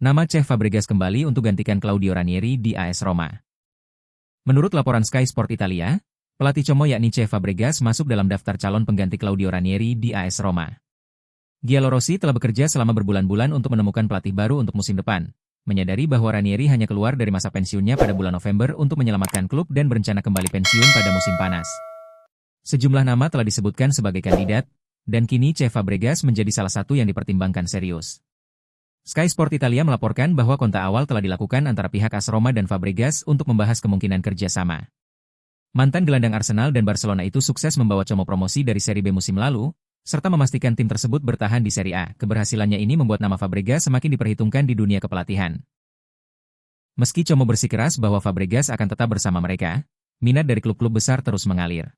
nama Cesc Fabregas kembali untuk gantikan Claudio Ranieri di AS Roma. Menurut laporan Sky Sport Italia, pelatih Como yakni Cesc Fabregas masuk dalam daftar calon pengganti Claudio Ranieri di AS Roma. Giallorossi telah bekerja selama berbulan-bulan untuk menemukan pelatih baru untuk musim depan, menyadari bahwa Ranieri hanya keluar dari masa pensiunnya pada bulan November untuk menyelamatkan klub dan berencana kembali pensiun pada musim panas. Sejumlah nama telah disebutkan sebagai kandidat, dan kini Cesc Fabregas menjadi salah satu yang dipertimbangkan serius. Sky Sport Italia melaporkan bahwa kontak awal telah dilakukan antara pihak AS Roma dan Fabregas untuk membahas kemungkinan kerjasama. Mantan gelandang Arsenal dan Barcelona itu sukses membawa Como promosi dari Serie B musim lalu, serta memastikan tim tersebut bertahan di Serie A. Keberhasilannya ini membuat nama Fabregas semakin diperhitungkan di dunia kepelatihan. Meski Como bersikeras bahwa Fabregas akan tetap bersama mereka, minat dari klub-klub besar terus mengalir.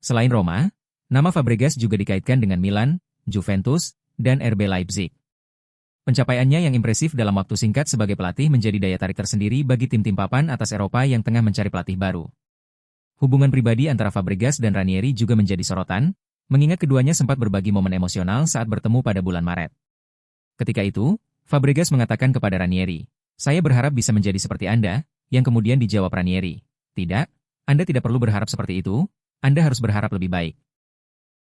Selain Roma, nama Fabregas juga dikaitkan dengan Milan, Juventus, dan RB Leipzig. Pencapaiannya yang impresif dalam waktu singkat sebagai pelatih menjadi daya tarik tersendiri bagi tim-tim papan atas Eropa yang tengah mencari pelatih baru. Hubungan pribadi antara Fabregas dan Ranieri juga menjadi sorotan, mengingat keduanya sempat berbagi momen emosional saat bertemu pada bulan Maret. Ketika itu, Fabregas mengatakan kepada Ranieri, "Saya berharap bisa menjadi seperti Anda," yang kemudian dijawab Ranieri, "Tidak, Anda tidak perlu berharap seperti itu, Anda harus berharap lebih baik.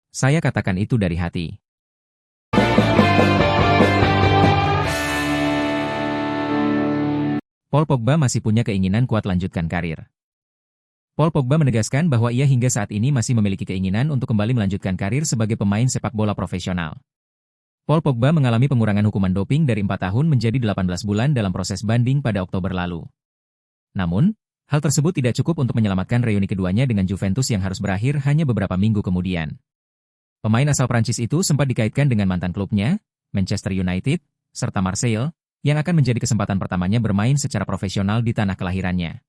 Saya katakan itu dari hati." Paul Pogba masih punya keinginan kuat lanjutkan karir. Paul Pogba menegaskan bahwa ia hingga saat ini masih memiliki keinginan untuk kembali melanjutkan karir sebagai pemain sepak bola profesional. Paul Pogba mengalami pengurangan hukuman doping dari 4 tahun menjadi 18 bulan dalam proses banding pada Oktober lalu. Namun, hal tersebut tidak cukup untuk menyelamatkan reuni keduanya dengan Juventus yang harus berakhir hanya beberapa minggu kemudian. Pemain asal Prancis itu sempat dikaitkan dengan mantan klubnya, Manchester United, serta Marseille, yang akan menjadi kesempatan pertamanya bermain secara profesional di tanah kelahirannya.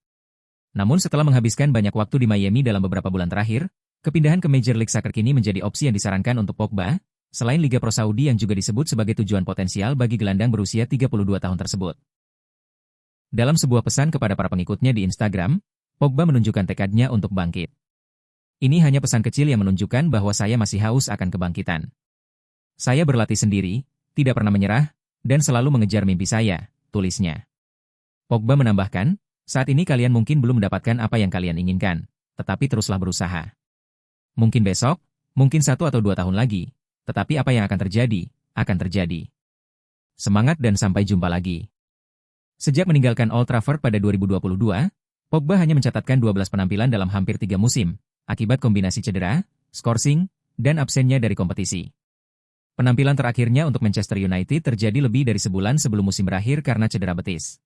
Namun setelah menghabiskan banyak waktu di Miami dalam beberapa bulan terakhir, kepindahan ke Major League Soccer kini menjadi opsi yang disarankan untuk Pogba, selain Liga Pro Saudi yang juga disebut sebagai tujuan potensial bagi gelandang berusia 32 tahun tersebut. Dalam sebuah pesan kepada para pengikutnya di Instagram, Pogba menunjukkan tekadnya untuk bangkit. "Ini hanya pesan kecil yang menunjukkan bahwa saya masih haus akan kebangkitan. Saya berlatih sendiri, tidak pernah menyerah, dan selalu mengejar mimpi saya," tulisnya. Pogba menambahkan, "Saat ini kalian mungkin belum mendapatkan apa yang kalian inginkan, tetapi teruslah berusaha. Mungkin besok, mungkin 1 atau 2 tahun lagi, tetapi apa yang akan terjadi, akan terjadi. Semangat dan sampai jumpa lagi." Sejak meninggalkan Old Trafford pada 2022, Pogba hanya mencatatkan 12 penampilan dalam hampir 3 musim, akibat kombinasi cedera, skorsing, dan absennya dari kompetisi. Penampilan terakhirnya untuk Manchester United terjadi lebih dari sebulan sebelum musim berakhir karena cedera betis.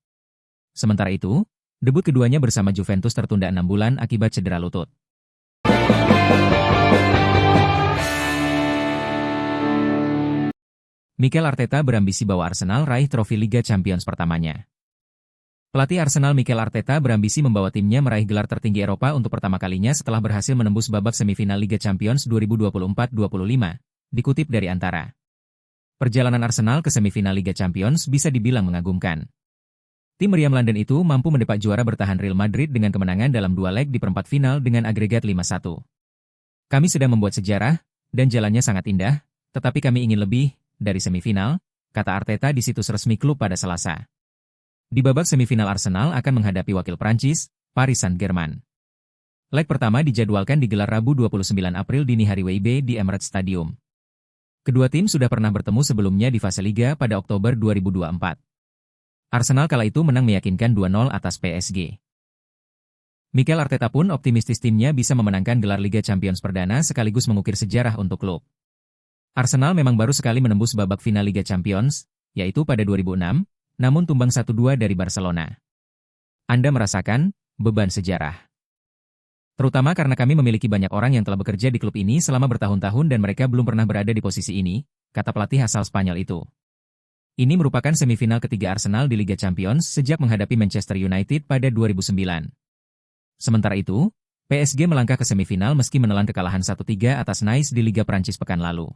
Sementara itu, debut keduanya bersama Juventus tertunda 6 bulan akibat cedera lutut. Mikel Arteta berambisi bawa Arsenal raih trofi Liga Champions pertamanya. Pelatih Arsenal Mikel Arteta berambisi membawa timnya meraih gelar tertinggi Eropa untuk pertama kalinya setelah berhasil menembus babak semifinal Liga Champions 2024-25. Dikutip dari Antara. Perjalanan Arsenal ke semifinal Liga Champions bisa dibilang mengagumkan. Tim meriam London itu mampu mendepak juara bertahan Real Madrid dengan kemenangan dalam 2 leg di perempat final dengan agregat 5-1. "Kami sedang membuat sejarah, dan jalannya sangat indah, tetapi kami ingin lebih dari semifinal," kata Arteta di situs resmi klub pada Selasa. Di babak semifinal Arsenal akan menghadapi wakil Prancis, Paris Saint-Germain. Leg pertama dijadwalkan digelar Rabu 29 April dini hari WIB di Emirates Stadium. Kedua tim sudah pernah bertemu sebelumnya di fase Liga pada Oktober 2024. Arsenal kala itu menang meyakinkan 2-0 atas PSG. Mikel Arteta pun optimistis timnya bisa memenangkan gelar Liga Champions perdana sekaligus mengukir sejarah untuk klub. Arsenal memang baru sekali menembus babak final Liga Champions, yaitu pada 2006, namun tumbang 1-2 dari Barcelona. Anda merasakan beban sejarah. Terutama karena kami memiliki banyak orang yang telah bekerja di klub ini selama bertahun-tahun dan mereka belum pernah berada di posisi ini, kata pelatih asal Spanyol itu. Ini merupakan semifinal ketiga Arsenal di Liga Champions sejak menghadapi Manchester United pada 2009. Sementara itu, PSG melangkah ke semifinal meski menelan kekalahan 1-3 atas Nice di Liga Prancis pekan lalu.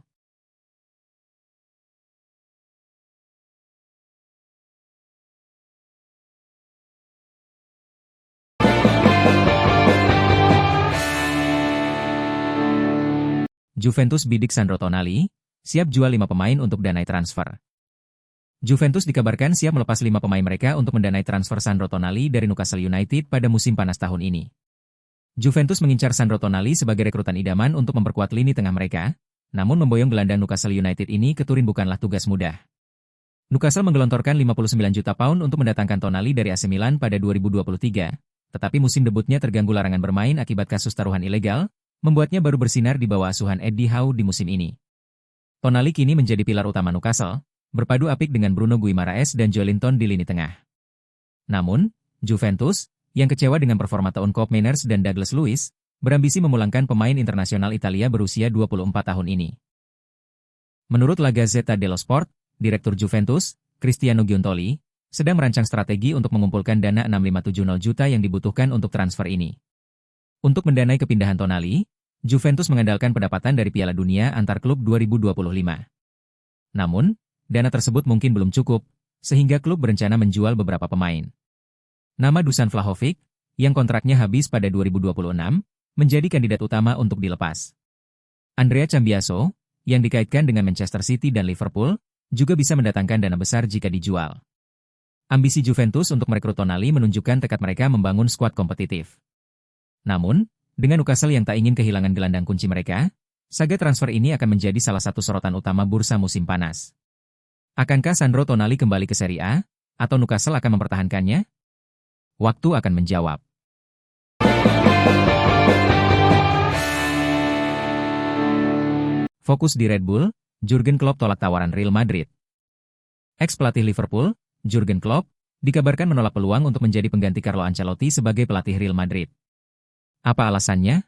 Juventus bidik Sandro Tonali, siap jual 5 pemain untuk danai transfer. Juventus dikabarkan siap melepas 5 pemain mereka untuk mendanai transfer Sandro Tonali dari Newcastle United pada musim panas tahun ini. Juventus mengincar Sandro Tonali sebagai rekrutan idaman untuk memperkuat lini tengah mereka, namun memboyong gelandang Newcastle United ini ke Turin bukanlah tugas mudah. Newcastle menggelontorkan 59 juta pound untuk mendatangkan Tonali dari AC Milan pada 2023, tetapi musim debutnya terganggu larangan bermain akibat kasus taruhan ilegal, membuatnya baru bersinar di bawah asuhan Eddie Howe di musim ini. Tonali kini menjadi pilar utama Newcastle, berpadu apik dengan Bruno Guimaraes dan Joelinton di lini tengah. Namun, Juventus, yang kecewa dengan performa tahun Koopmeiners dan Douglas Luiz, berambisi memulangkan pemain internasional Italia berusia 24 tahun ini. Menurut La Gazzetta dello Sport, Direktur Juventus, Cristiano Giuntoli, sedang merancang strategi untuk mengumpulkan dana 6570 juta yang dibutuhkan untuk transfer ini. Untuk mendanai kepindahan Tonali, Juventus mengandalkan pendapatan dari Piala Dunia antar klub 2025. Namun, dana tersebut mungkin belum cukup, sehingga klub berencana menjual beberapa pemain. Nama Dusan Vlahovic, yang kontraknya habis pada 2026, menjadi kandidat utama untuk dilepas. Andrea Cambiaso, yang dikaitkan dengan Manchester City dan Liverpool, juga bisa mendatangkan dana besar jika dijual. Ambisi Juventus untuk merekrut Tonali menunjukkan tekad mereka membangun skuad kompetitif. Namun, dengan Newcastle yang tak ingin kehilangan gelandang kunci mereka, saga transfer ini akan menjadi salah satu sorotan utama bursa musim panas. Akankah Sandro Tonali kembali ke Serie A, atau Newcastle akan mempertahankannya? Waktu akan menjawab. Fokus di Red Bull, Jurgen Klopp tolak tawaran Real Madrid. Ex-pelatih Liverpool, Jurgen Klopp, dikabarkan menolak peluang untuk menjadi pengganti Carlo Ancelotti sebagai pelatih Real Madrid. Apa alasannya?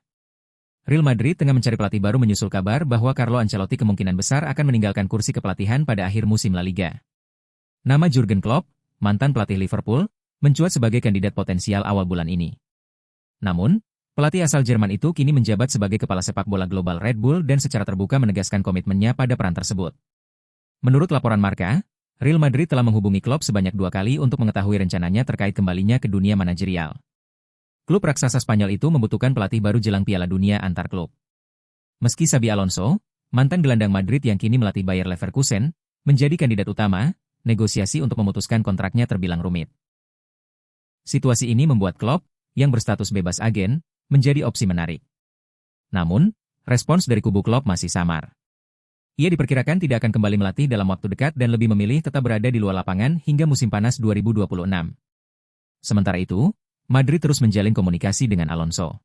Real Madrid tengah mencari pelatih baru menyusul kabar bahwa Carlo Ancelotti kemungkinan besar akan meninggalkan kursi kepelatihan pada akhir musim La Liga. Nama Jurgen Klopp, mantan pelatih Liverpool, mencuat sebagai kandidat potensial awal bulan ini. Namun, pelatih asal Jerman itu kini menjabat sebagai kepala sepak bola global Red Bull dan secara terbuka menegaskan komitmennya pada peran tersebut. Menurut laporan Marca, Real Madrid telah menghubungi Klopp sebanyak 2 kali untuk mengetahui rencananya terkait kembalinya ke dunia manajerial. Klub raksasa Spanyol itu membutuhkan pelatih baru jelang Piala Dunia antar klub. Meski Xabi Alonso, mantan gelandang Madrid yang kini melatih Bayer Leverkusen, menjadi kandidat utama, negosiasi untuk memutuskan kontraknya terbilang rumit. Situasi ini membuat Klopp, yang berstatus bebas agen, menjadi opsi menarik. Namun, respons dari kubu Klopp masih samar. Ia diperkirakan tidak akan kembali melatih dalam waktu dekat dan lebih memilih tetap berada di luar lapangan hingga musim panas 2026. Sementara itu, Madrid terus menjalin komunikasi dengan Alonso.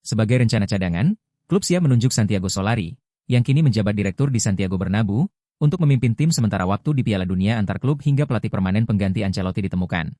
Sebagai rencana cadangan, klub siap menunjuk Santiago Solari, yang kini menjabat direktur di Santiago Bernabeu, untuk memimpin tim sementara waktu di Piala Dunia antar klub hingga pelatih permanen pengganti Ancelotti ditemukan.